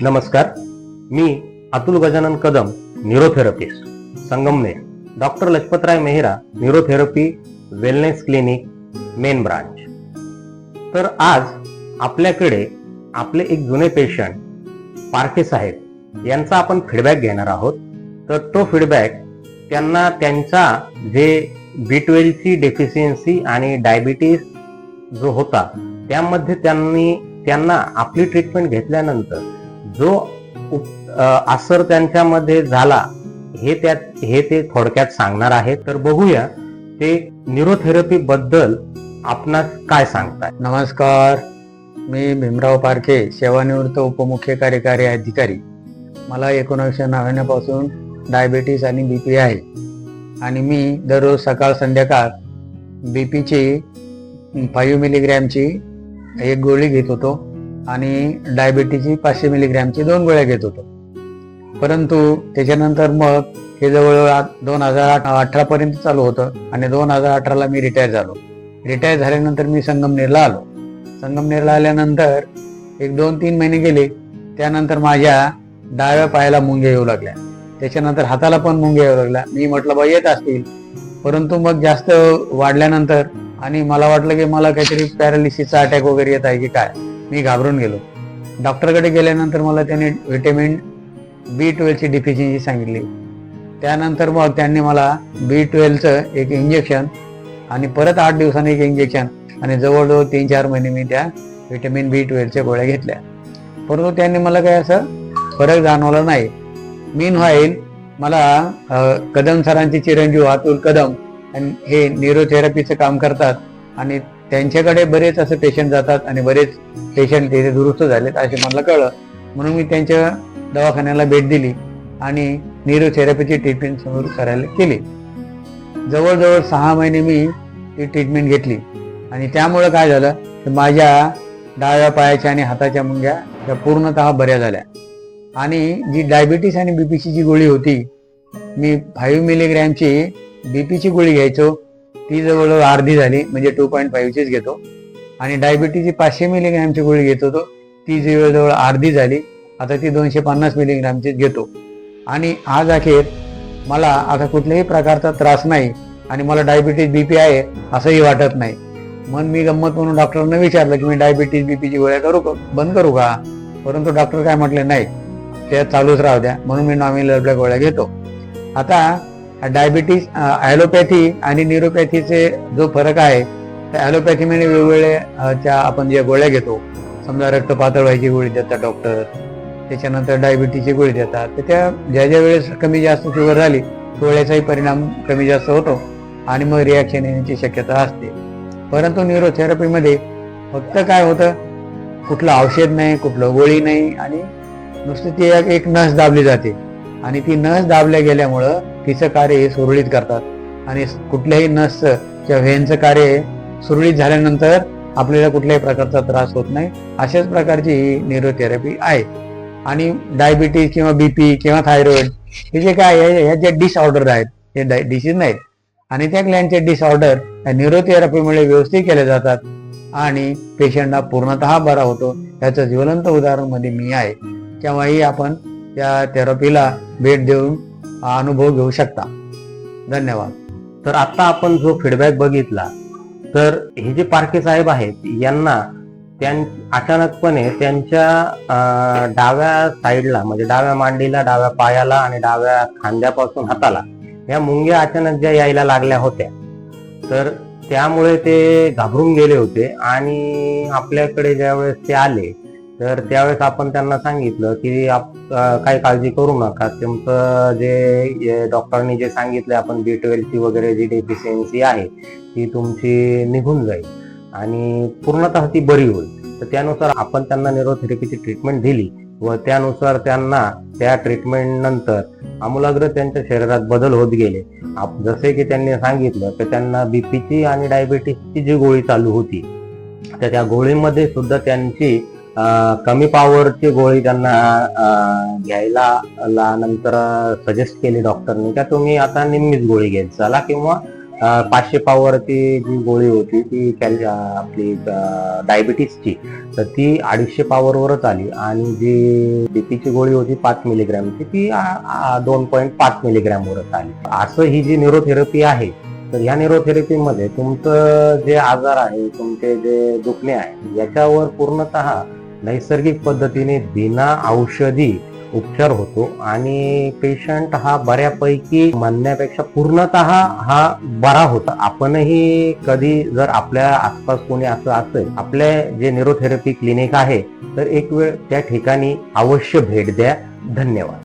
नमस्कार, मी Atul Gajanan Kadam, neurotherapist, Sangamner, doctor Lajpatrai Mehra, neurotherapy wellness clinic, main branch. तर आज आपल्याकडे आपले एक जुने पेशंट पारखे साहेब यांचा आपण फीडबॅक घेणार आहोत. तर तो फीडबॅक त्यांना त्यांचा जे B12 ची डेफिशियन्सी आणि डायबिटीस जो होता त्यामध्ये त्यांना आपली ट्रीटमेंट घेतल्यानंतर जो असर त्यांच्यामध्ये झाला हे ते थोडक्यात सांगणार आहेत. तर बघूया ते न्यूरोथेरपी बद्दल आपणास काय सांगताय. नमस्कार, मी भीमराव पारखे, सेवानिवृत्त उपमुख्य कार्यकारी अधिकारी. मला 1999 पासून डायबिटीस आणि BP आहे आणि मी दररोज सकाळ संध्याकाळ BPची 5 मिलीग्रॅमची एक गोळी घेत होतो आणि डायबिटीसची 500 मिलीग्रॅमची 2 गोळ्या घेत होतो. परंतु त्याच्यानंतर मग हे जवळजवळ 2018 पर्यंत चालू होतं आणि 2018ला मी रिटायर झालो. रिटायर झाल्यानंतर मी संगमनेरला आलो. संगमनेरला आल्यानंतर एक 2-3 महिने गेले. त्यानंतर माझ्या डाव्या पायाला मुंग्या येऊ लागल्या, त्याच्यानंतर हाताला पण मुंग्या येऊ लागल्या. मी म्हटलं बा येत असतील, परंतु मग जास्त वाढल्यानंतर आणि मला वाटलं की मला काहीतरी पॅरालिसिसचा अटॅक वगैरे येत आहे की काय. मी घाबरून गेलो. डॉक्टरकडे गेल्यानंतर मला त्याने व्हिटॅमिन B12 ची डिफिशियन्सी सांगितली. त्यानंतर मग त्यांनी मला B12चं एक इंजेक्शन आणि परत 8 दिवसांनी एक इंजेक्शन आणि जवळजवळ 3-4 महिने मी त्या व्हिटॅमिन B12च्या गोळ्या घेतल्या. परंतु त्यांनी मला काही असं फरक जाणवला नाही. मीन व्हाईल मला कदम सरांचे चिरंजीव अतुल कदम हे न्यूरोथेरपीचं काम करतात आणि त्यांच्याकडे बरेच असे पेशंट जातात आणि बरेच पेशंट तिथे दुरुस्त झालेत असे मला कळलं. म्हणून मी त्यांच्या दवाखान्याला भेट दिली आणि न्यूरोथेरपीची ट्रीटमेंट सुरू करायला केली. जवळजवळ 6 महिने मी ती ट्रीटमेंट घेतली आणि त्यामुळं काय झालं की माझ्या डाव्या पायाच्या आणि हाताच्या मुंग्या त्या पूर्णतः बऱ्या झाल्या. आणि जी डायबिटीस आणि BPची जी गोळी होती, मी 5 मिलीग्रॅमची BPची गोळी घ्यायचो, ती जवळजवळ अर्धी झाली, म्हणजे 2.5चीच घेतो. आणि डायबिटीसची 500 मिलीग्रॅमची गोळी घेत होतो, ती जवळजवळ अर्धी झाली, आता ती 250 मिलीग्रॅमचीच घेतो. आणि आज अखेर मला आता कुठल्याही प्रकारचा त्रास नाही आणि मला डायबिटीस BP आहे असंही वाटत नाही. मग मी गंमत म्हणून डॉक्टरांना विचारलं की मी डायबिटीस BPची गोळ्या बंद करू का. परंतु डॉक्टर काय म्हटले, नाही त्या चालूच राहू द्या. म्हणून मी नॉमिनल गोळ्या घेतो. आता डायबिटीस ॲलोपॅथी आणि न्यूरोपॅथीचे जो फरक आहे, त्या ॲलोपॅथीमध्ये वेगवेगळ्या आपण ज्या गोळ्या घेतो, समजा रक्त पातळ व्हायची गोळी देतात डॉक्टर, त्याच्यानंतर डायबिटीसची गोळी देतात. तर त्या ज्या वेळेस कमी जास्त शुगर झाली गोळ्याचाही परिणाम कमी जास्त होतो आणि मग रिॲक्शन येण्याची शक्यता असते. परंतु न्यूरोथेरपीमध्ये फक्त काय होतं, कुठलं औषध नाही, कुठलं गोळी नाही आणि नुसती ती एक नस दाबली जाते आणि ती नस दाबल्या गेल्यामुळं तिचं कार्य हे सुरळीत करतात आणि कुठल्याही नसचं किंवा व्हेनचं कार्य सुरळीत झाल्यानंतर आपल्याला कुठल्याही प्रकारचा त्रास होत नाही. अशाच प्रकारची ही न्यूरोथेरपी आहे. आणि डायबिटीस किंवा BP किंवा थायरॉइड हे जे काय आहे, ह्या ज्या डिसऑर्डर आहेत, हे डिसीज नाहीत आणि त्या ग्लँडचे डिसऑर्डर या न्यूरोथेरपीमुळे व्यवस्थित केले जातात आणि पेशंटला पूर्णतः बरा होतो. याचं ज्वलंत उदाहरण मध्ये मी आहे. केव्हाही आपण त्या थेरपीला भेट देऊन अनुभव घेऊ शकता. धन्यवाद. तर आता आपण जो फीडबॅक बघितला, तर हे जे पारखे साहेब आहेत यांना अचानकपणे त्यांच्या डाव्या साईडला, म्हणजे डाव्या मांडीला, डाव्या पायाला आणि डाव्या खांद्यापासून हाताला या मुंग्या अचानक ज्या यायला लागल्या होत्या, तर त्यामुळे ते घाबरून गेले होते. आणि आपल्याकडे ज्यावेळेस ते आले तर त्यावेळेस आपण त्यांना सांगितलं की काही काळजी करू नका, तुमचं जे डॉक्टरांनी जे सांगितलं आपण B12 ची वगैरे जी डेफिशियन्सी आहे ती तुमची निघून जाईल आणि पूर्णतः ती बरी होईल. तर त्यानुसार आपण त्यांना न्यूरोथेरपीची ट्रीटमेंट दिली व त्यानुसार त्यांना त्या ट्रीटमेंट नंतर आमूलाग्र त्यांच्या शरीरात बदल होत गेले. जसे की त्यांनी सांगितलं की त्यांना BPची आणि डायबिटीसची जी गोळी चालू होती, तर त्या गोळीमध्ये सुद्धा त्यांची कमी पॉवरची गोळी त्यांना घ्यायला नंतर सजेस्ट केली डॉक्टरनी, का तुम्ही आता निम्मीच गोळी घेत चला किंवा 500 पॉवरची जी गोळी होती ती आपली डायबिटीसची, तर ती 250 पॉवरवरच आली. आणि जी बीपीची गोळी होती 5 मिलीग्रॅमची ती 2.5 मिलीग्रॅमवरच आली. असं ही जी न्यूरोथेरपी आहे, तर या न्यूरोथेरपीमध्ये तुमचं जे आजार आहे, तुमचे जे दुखणे आहे, याच्यावर पूर्णतः नैसर्गिक पद्धतीने बिना औषधी उपचार होतो आणि पेशंट हा बऱ्यापैकी म्हणण्यापेक्षा पूर्णतः हा बरा होता. आपणही कधी जर आपल्या आसपास कोणी असं असेल, आपले जे न्यूरोथेरपी क्लिनिक आहे, तर एक वेळ त्या ठिकाणी अवश्य भेट द्या. धन्यवाद.